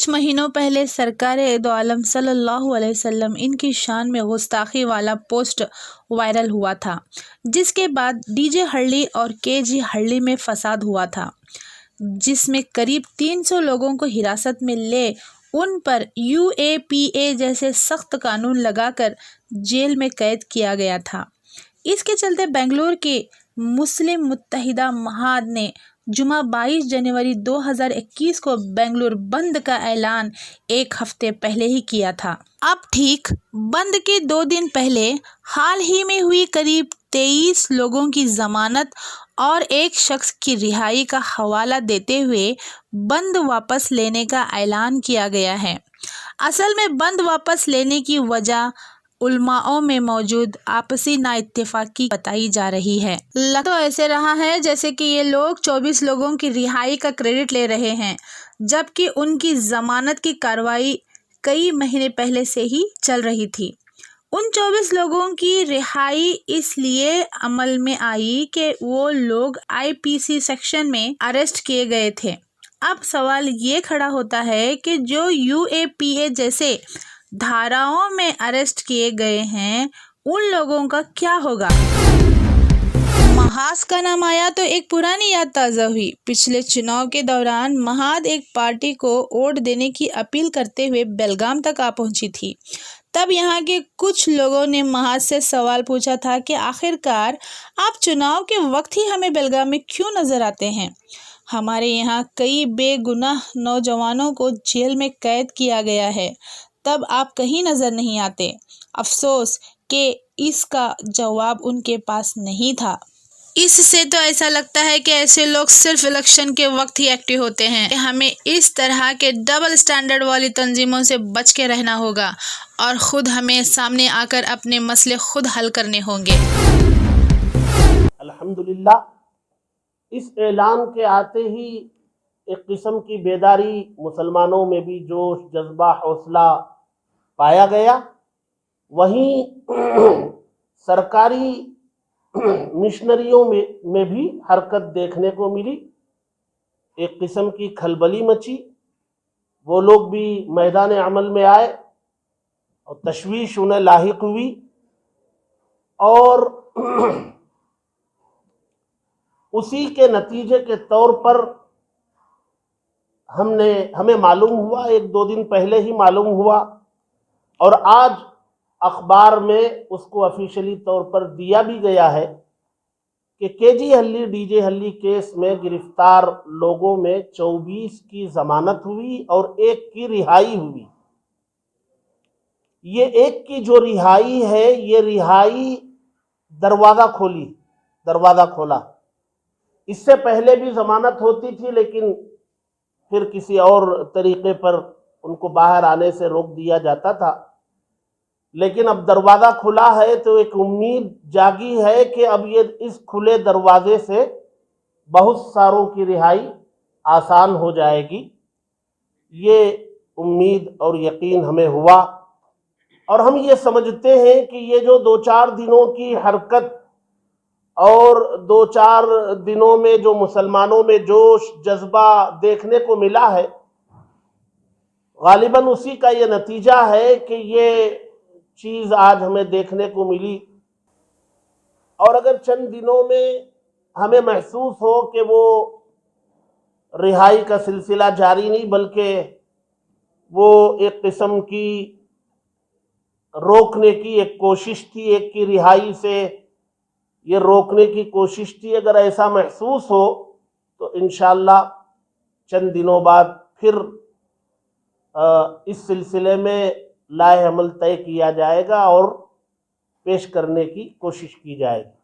کچھ مہینوں پہلے سرکار دو عالم صلی اللہ علیہ وسلم ان کی شان میں گستاخی والا پوسٹ وائرل ہوا تھا، جس کے بعد ڈی جے ہرلی اور کے جی ہرلی میں فساد ہوا تھا، جس میں قریب 300 لوگوں کو حراست میں لے ان پر UAPA جیسے سخت قانون لگا کر جیل میں قید کیا گیا تھا۔ اس کے چلتے بنگلور کے مسلم متحدہ مہاد نے جمعہ 22 جنوری 2021 کو بنگلور بند کا اعلان ایک ہفتے پہلے ہی کیا تھا۔ اب ٹھیک بند کے 2 دن پہلے حال ہی میں ہوئی قریب 23 لوگوں کی ضمانت اور ایک شخص کی رہائی کا حوالہ دیتے ہوئے بند واپس لینے کا اعلان کیا گیا ہے۔ اصل میں بند واپس لینے کی وجہ علماءوں میں موجود آپسی نا اتفاقی بتائی جا رہی ہے۔ لگ تو ایسے رہا ہے جیسے کہ یہ لوگ 24 لوگوں کی رہائی کا کریڈٹ لے رہے ہیں، جبکہ ان کی ضمانت کی کارروائی کئی مہینے پہلے سے ہی چل رہی تھی۔ ان 24 لوگوں کی رہائی اس لیے عمل میں آئی کہ وہ لوگ IPC سیکشن میں اریسٹ کیے گئے تھے۔ اب سوال یہ کھڑا ہوتا ہے کہ جو UAPA جیسے دھاراؤں میں اریسٹ کیے گئے ہیں ان لوگوں کا کیا ہوگا؟ محاذ کا نام آیا تو ایک پرانی یاد تازہ ہوئی۔ پچھلے چناؤ کے دوران مہاد ایک پارٹی کو ووٹ دینے کی اپیل کرتے ہوئے بیلگام تک آ پہنچی تھی۔ تب یہاں کے کچھ لوگوں نے مہاد سے سوال پوچھا تھا کہ آخرکار آپ چناؤ کے وقت ہی ہمیں بیلگام میں کیوں نظر آتے ہیں؟ ہمارے یہاں کئی بے گناہ نوجوانوں کو جیل میں قید کیا گیا ہے، تب آپ کہیں نظر نہیں آتے۔ افسوس کہ اس کا جواب ان کے پاس نہیں تھا۔ اس سے تو ایسا لگتا ہے کہ ایسے لوگ صرف الیکشن کے وقت ہی ایکٹیو ہوتے ہیں۔ ہمیں اس طرح کے ڈبل سٹینڈرڈ والی تنظیموں سے بچ کے رہنا ہوگا اور خود ہمیں سامنے آ کر اپنے مسئلے خود حل کرنے ہوں گے۔ الحمدللہ اس اعلان کے آتے ہی ایک قسم کی بیداری مسلمانوں میں بھی جوش، جذبہ، حوصلہ پایا گیا۔ وہیں سرکاری مشنریوں میں بھی حرکت دیکھنے کو ملی، ایک قسم کی کھلبلی مچی، وہ لوگ بھی میدان عمل میں آئے اور تشویش انہیں لاحق ہوئی، اور اسی کے نتیجے کے طور پر ہمیں معلوم ہوا، 1-2 دن پہلے ہی معلوم ہوا، اور آج اخبار میں اس کو آفیشلی طور پر دیا بھی گیا ہے کہ کے جی ہرلی ڈی جے ہرلی کیس میں گرفتار لوگوں میں 24 کی ضمانت ہوئی اور 1 کی رہائی ہوئی۔ یہ 1 کی جو رہائی ہے، یہ رہائی دروازہ کھولا۔ اس سے پہلے بھی ضمانت ہوتی تھی، لیکن پھر کسی اور طریقے پر ان کو باہر آنے سے روک دیا جاتا تھا۔ لیکن اب دروازہ کھلا ہے تو ایک امید جاگی ہے کہ اب یہ اس کھلے دروازے سے بہت ساروں کی رہائی آسان ہو جائے گی۔ یہ امید اور یقین ہمیں ہوا، اور ہم یہ سمجھتے ہیں کہ یہ جو 2-4 دنوں کی حرکت اور 2-4 دنوں میں جو مسلمانوں میں جوش جذبہ دیکھنے کو ملا ہے، غالباً اسی کا یہ نتیجہ ہے کہ یہ چیز آج ہمیں دیکھنے کو ملی۔ اور اگر چند دنوں میں ہمیں محسوس ہو کہ وہ رہائی کا سلسلہ جاری نہیں، بلکہ وہ ایک قسم کی روکنے کی ایک کوشش تھی، 1 کی رہائی سے یہ روکنے کی کوشش تھی، اگر ایسا محسوس ہو تو انشاءاللہ چند دنوں بعد پھر اس سلسلے میں لائحہ عمل طے کیا جائے گا اور پیش کرنے کی کوشش کی جائے گی۔